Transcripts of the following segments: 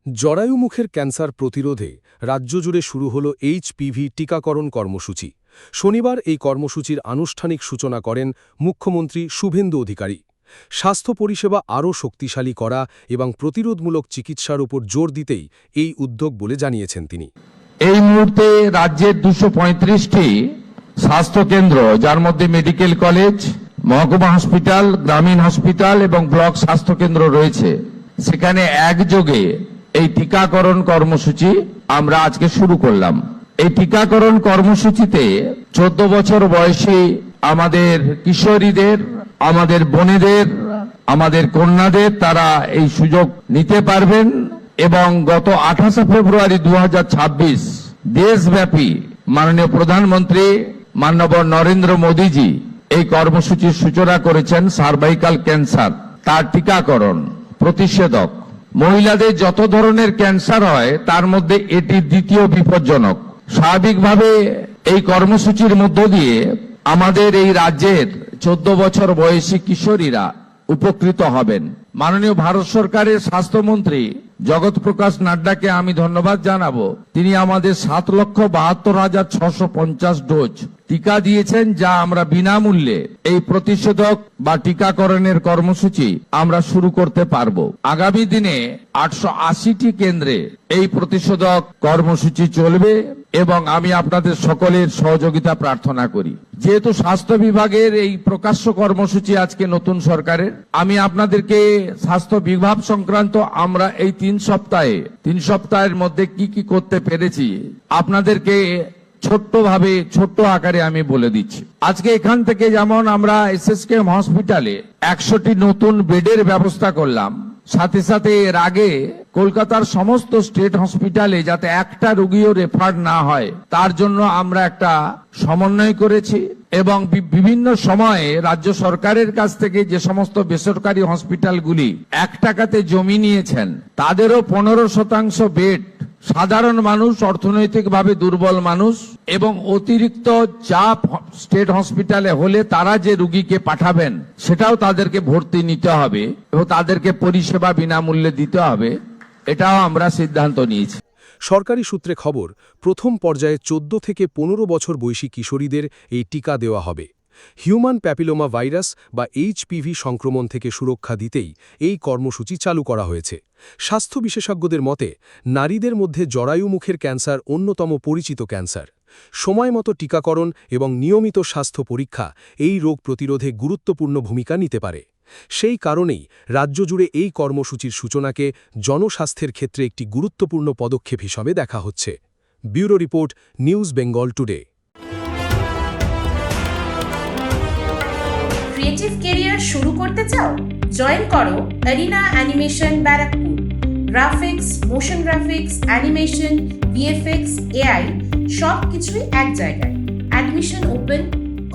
জরায়ুমুখের cancer প্রতিরোধে রাজ্য জুড়ে শুরু হল এইচপিভি টিকাকরণ কর্মসূচি। শনিবার এই কর্মসূচির আনুষ্ঠানিক সূচনা করেন মুখ্যমন্ত্রী শুভেন্দু অধিকারী। স্বাস্থ্য পরিষেবা আরও শক্তিশালী করা এবং প্রতিরোধমূলক চিকিৎসার উপর জোর দিতেই এই উদ্যোগ বলে জানিয়েছেন তিনি। এই মুহূর্তে রাজ্যের 235টি স্বাস্থ্যকেন্দ্র, যার মধ্যে মেডিকেল কলেজ, মহকুমা হসপিটাল, গ্রামীণ হসপিটাল এবং ব্লক স্বাস্থ্যকেন্দ্র রয়েছে, সেখানে একযোগে এই টিকাকরণ কর্মসূচি আমরা আজকে শুরু করলাম। এই টিকাকরণ কর্মসূচিতে 14 বছর বয়সী আমাদের কিশোরীদের, আমাদের বোনেদের, আমাদের কন্যাদের তারা এই সুযোগ নিতে পারবেন এবং গত 28 ফেব্রুয়ারি 2026 দেশব্যাপী মাননীয় প্রধানমন্ত্রী মাননীয় নরেন্দ্র মোদীজি এই কর্মসূচির সূচনা করেছেন। সার্ভাইকাল ক্যান্সার, তার টিকাকরণ, প্রতিষেধক। মহিলাদের যত ধরনের ক্যান্সার হয় তার মধ্যে এটি দ্বিতীয় বিপজ্জনক। স্বাভাবিকভাবে এই কর্মসূচির মধ্য দিয়ে আমাদের এই রাজ্যের 14 বছর বয়সী কিশোরীরা উপকৃত হবেন। মাননীয় ভারত সরকারের স্বাস্থ্যমন্ত্রী জগৎ প্রকাশ নাড্ডাকে আমি ধন্যবাদ জানাবো। তিনি আমাদের 7,72,650 ডোজ টিকা দিয়েছেন, যা আমরা বিনামূল্যে এই প্রতিষেধক বা টিকাকরণের কর্মসূচি আমরা শুরু করতে পারবো। আগামী দিনে 880টি কেন্দ্রে এই প্রতিষেধক কর্মসূচি চলবে এবং আমি আপনাদের সকলের সহযোগিতা প্রার্থনা করি। যেহেতু স্বাস্থ্য বিভাগের এই প্রকাশ্য কর্মসূচি আজকে নতুন সরকারের, আমি আপনাদেরকে স্বাস্থ্য বিভাগ সংক্রান্ত আমরা এই 3 সপ্তাহের মধ্যে কি কি করতে পেরেছি আপনাদেরকে ছোট্ট আকারে আমি বলে দিচ্ছি। আজকে এখান থেকে যেমন আমরা এসএসকেএম হসপিটালে 100টি নতুন বেডের ব্যবস্থা করলাম, সাথে সাথে এর আগে কলকাতার সমস্ত স্টেট হসপিটালে যাতে একটা রোগীও রেফার না হয় তার জন্য আমরা একটা সমন্বয় করেছি এবং বিভিন্ন সময়ে রাজ্য সরকারের কাছ থেকে যে সমস্ত বেসরকারি হসপিটালগুলি 1 টাকাতে জমি নিয়েছেন তাদেরও 15% বেড সাধারণ মানুষ, অর্থনৈতিকভাবে দুর্বল মানুষ এবং অতিরিক্ত চাপ স্টেট হসপিটালে হলে তারা যে রোগীকে পাঠাবেন সেটাও তাদেরকে ভর্তি নিতে হবে এবং তাদেরকে পরিষেবা বিনামূল্যে দিতে হবে, এটাও আমরা সিদ্ধান্ত নিয়েছি। সরকারি সূত্রে খবর, প্রথম পর্যায়ে 14 থেকে 15 বছর বয়সী কিশোরীদের এই টিকা দেওয়া হবে। হিউম্যান প্যাপিলোমা ভাইরাস বা এইচপিভি সংক্রমণ থেকে সুরক্ষা দিতেই এই কর্মসূচি চালু করা হয়েছে। স্বাস্থ্য বিশেষজ্ঞদের মতে, নারীদের মধ্যে জরায়ুমুখের ক্যান্সার অন্যতম পরিচিত ক্যান্সার। সময়মতো টিকাকরণ এবং নিয়মিত স্বাস্থ্য পরীক্ষা এই রোগ প্রতিরোধে গুরুত্বপূর্ণ ভূমিকা নিতে পারে। সেই কারণেই রাজ্য জুড়ে এই কর্মসূচির সূচনাকে জনস্বাস্থ্যের ক্ষেত্রে একটি গুরুত্বপূর্ণ পদক্ষেপ হিসাবে দেখা হচ্ছে। Bureau report, news Bengal today. Creative career শুরু করতে চাও? জয়েন করো arena animation Barrackpore. Graphics, motion graphics, animation, VFX, AI সব কিছুই এক জায়গায়। Admission open,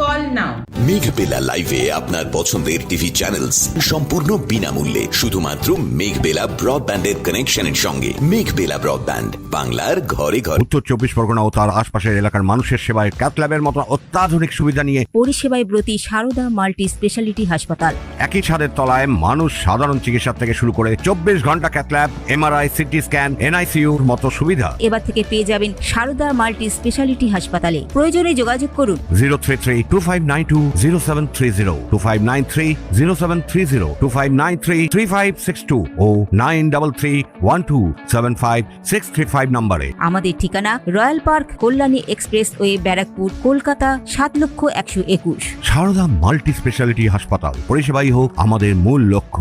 call now. Meghbela লাইভে আপনার পছন্দের টিভি চ্যানেলস সম্পূর্ণ বিনামূল্যে, শুধুমাত্র মেঘবেলা ব্রডব্যান্ডের কানেকশনের সঙ্গে। মেঘবেলা ব্রডব্যান্ড, বাংলার ঘরে ঘরে। উত্তর 24 পরগনা ও তার আশপাশের এলাকার মানুষের সেবায় ক্যাথল্যাবের মতো অত্যাধুনিক সুবিধা নিয়ে পরিষেবায় ব্রতী সারদা মাল্টি স্পেশালিটি হাসপাতাল। একই ছাদের তলায় মানুষ সাধারণ চিকিৎসা থেকে শুরু করে 24 ঘন্টা ক্যাথল্যাব, এমআরআই, সিটি স্ক্যান, এনআইসিইউর মতো সুবিধা এবার থেকে পেয়ে যাবেন সারদা মাল্টি স্পেশালিটি হাসপাতালে। প্রয়োজনে যোগাযোগ করুন 033-2592-0730, 2593-0730, 2593-3562 ও 9331275635 নম্বরে। আমাদের ঠিকানা royal park, Kalyani express way, Barrackpore, Kolkata 7,121,000। Sarada multi speciality হাসপাতাল, পরিষেবাই হোক আমাদের মূল লক্ষ্য।